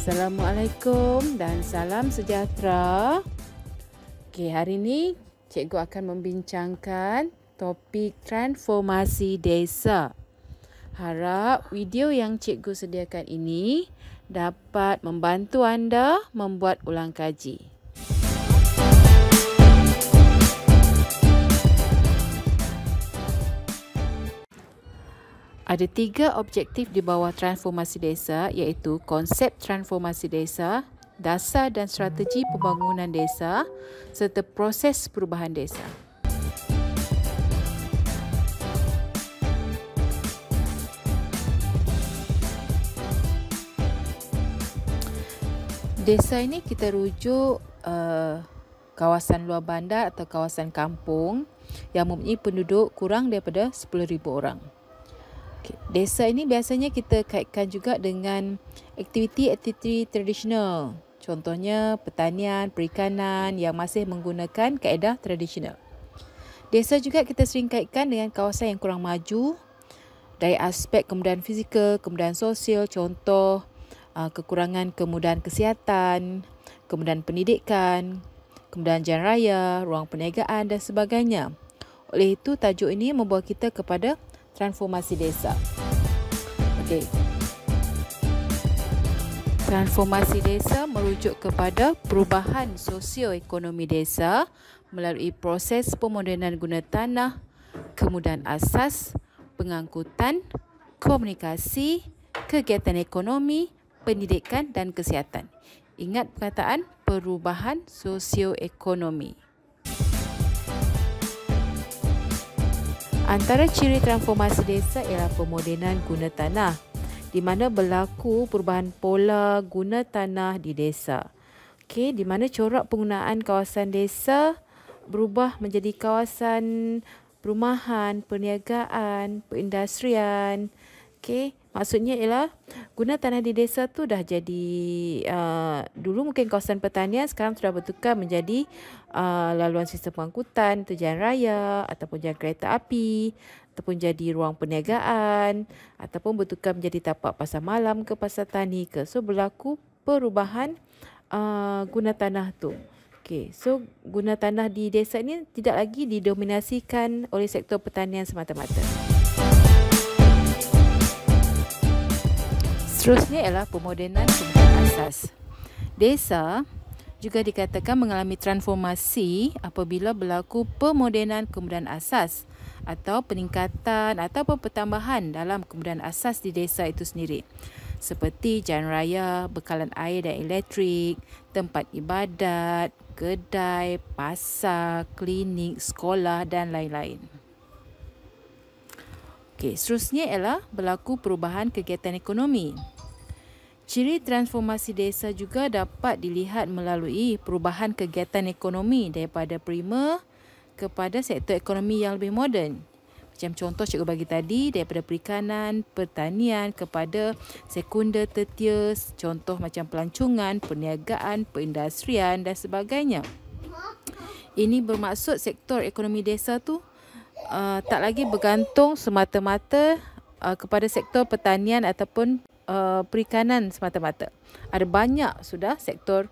Assalamualaikum dan salam sejahtera. Hari ini cikgu akan membincangkan topik transformasi desa. Harap video yang cikgu sediakan ini dapat membantu anda membuat ulang kaji. Ada 3 objektif di bawah transformasi desa, iaitu konsep transformasi desa, dasar dan strategi pembangunan desa serta proses perubahan desa. Desa ini kita rujuk kawasan luar bandar atau kawasan kampung yang mempunyai penduduk kurang daripada 10,000 orang. Desa ini biasanya kita kaitkan juga dengan aktiviti-aktiviti tradisional. Contohnya pertanian, perikanan yang masih menggunakan kaedah tradisional. Desa juga kita sering kaitkan dengan kawasan yang kurang maju dari aspek kemudahan fizikal, kemudahan sosial, contoh kekurangan kemudahan kesihatan, kemudahan pendidikan, kemudahan jalan raya, ruang perniagaan dan sebagainya. Oleh itu, tajuk ini membawa kita kepada transformasi desa. Transformasi desa merujuk kepada perubahan sosioekonomi desa melalui proses pemodenan guna tanah, kemudahan asas, pengangkutan, komunikasi, kegiatan ekonomi, pendidikan dan kesihatan. Ingat perkataan perubahan sosioekonomi. Antara ciri transformasi desa ialah pemodenan guna tanah, di mana berlaku perubahan pola guna tanah di desa. Di mana corak penggunaan kawasan desa berubah menjadi kawasan perumahan, perniagaan, perindustrian. Maksudnya ialah guna tanah di desa tu dah jadi dulu mungkin kawasan pertanian, sekarang sudah bertukar menjadi laluan sistem pengangkutan, jalan raya ataupun jalan kereta api, ataupun jadi ruang perniagaan, ataupun bertukar menjadi tapak pasar malam ke pasar tani ke. So berlaku perubahan guna tanah tu. So guna tanah di desa ini tidak lagi didominasikan oleh sektor pertanian semata-mata. Seterusnya ialah pemodenan kemudahan asas. Desa juga dikatakan mengalami transformasi apabila berlaku pemodenan kemudahan asas atau peningkatan ataupun pertambahan dalam kemudahan asas di desa itu sendiri. Seperti jalan raya, bekalan air dan elektrik, tempat ibadat, kedai, pasar, klinik, sekolah dan lain-lain. Seterusnya ialah berlaku perubahan kegiatan ekonomi. Ciri transformasi desa juga dapat dilihat melalui perubahan kegiatan ekonomi daripada primer kepada sektor ekonomi yang lebih moden. Macam contoh cikgu bagi tadi, daripada perikanan, pertanian kepada sekunder, tertius, contoh macam pelancongan, perniagaan, perindustrian dan sebagainya. Ini bermaksud sektor ekonomi desa tu tak lagi bergantung semata-mata kepada sektor pertanian ataupun perikanan semata-mata. Ada banyak sudah sektor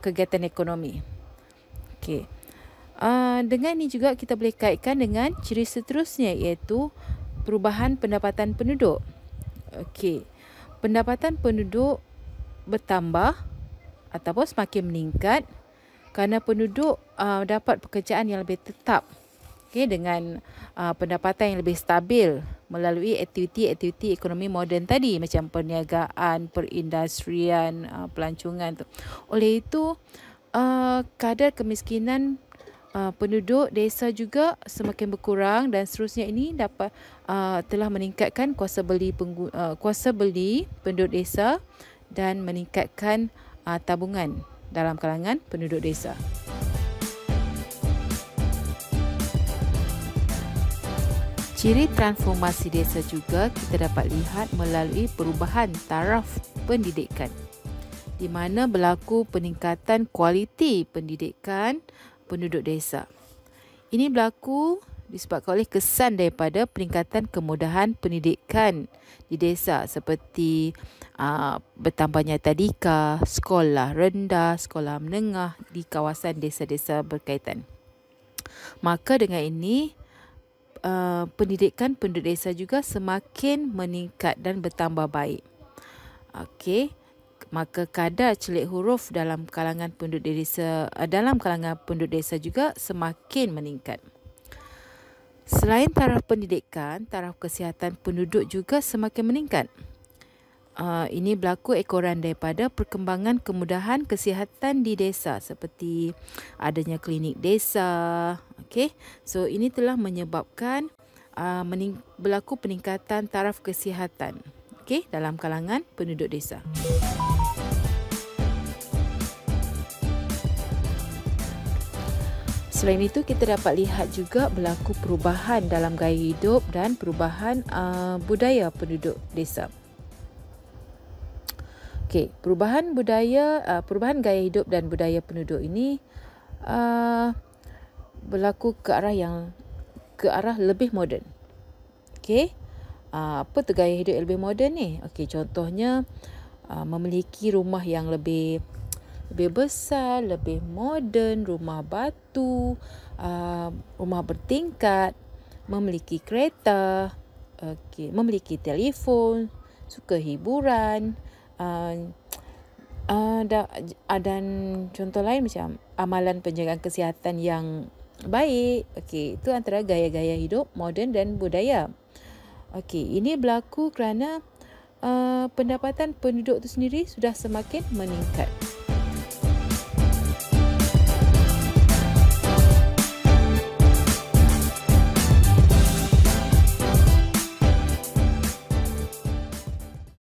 kegiatan ekonomi. Dengan ini juga kita boleh kaitkan dengan ciri seterusnya, iaitu perubahan pendapatan penduduk. Pendapatan penduduk bertambah ataupun semakin meningkat kerana penduduk dapat pekerjaan yang lebih tetap dengan pendapatan yang lebih stabil melalui aktiviti-aktiviti ekonomi moden tadi macam perniagaan, perindustrian, pelancongan tu. Oleh itu, kadar kemiskinan penduduk desa juga semakin berkurang dan seterusnya ini dapat telah meningkatkan kuasa beli penduduk desa dan meningkatkan tabungan dalam kalangan penduduk desa. Ciri transformasi desa juga kita dapat lihat melalui perubahan taraf pendidikan, di mana berlaku peningkatan kualiti pendidikan penduduk desa. Ini berlaku disebabkan oleh kesan daripada peningkatan kemudahan pendidikan di desa seperti bertambahnya tadika, sekolah rendah, sekolah menengah di kawasan desa-desa berkaitan. Maka dengan ini pendidikan penduduk desa juga semakin meningkat dan bertambah baik. Okey, maka kadar celik huruf dalam kalangan penduduk desa juga semakin meningkat. Selain taraf pendidikan, taraf kesihatan penduduk juga semakin meningkat. Ini berlaku ekoran daripada perkembangan kemudahan kesihatan di desa seperti adanya klinik desa. Okey, so ini telah menyebabkan berlaku peningkatan taraf kesihatan dalam kalangan penduduk desa. Selain itu, kita dapat lihat juga berlaku perubahan dalam gaya hidup dan perubahan budaya penduduk desa. Okey, perubahan gaya hidup dan budaya penduduk ini berlaku ke arah lebih moden. Okey, apa tu gaya hidup yang lebih moden ni? Okey, contohnya memiliki rumah yang lebih besar, lebih moden, rumah batu, rumah bertingkat, memiliki kereta, memiliki telefon, suka hiburan, dan contoh lain macam amalan penjagaan kesihatan yang baik. Okey, itu antara gaya-gaya hidup moden dan budaya. Okey, ini berlaku kerana pendapatan penduduk itu sendiri sudah semakin meningkat.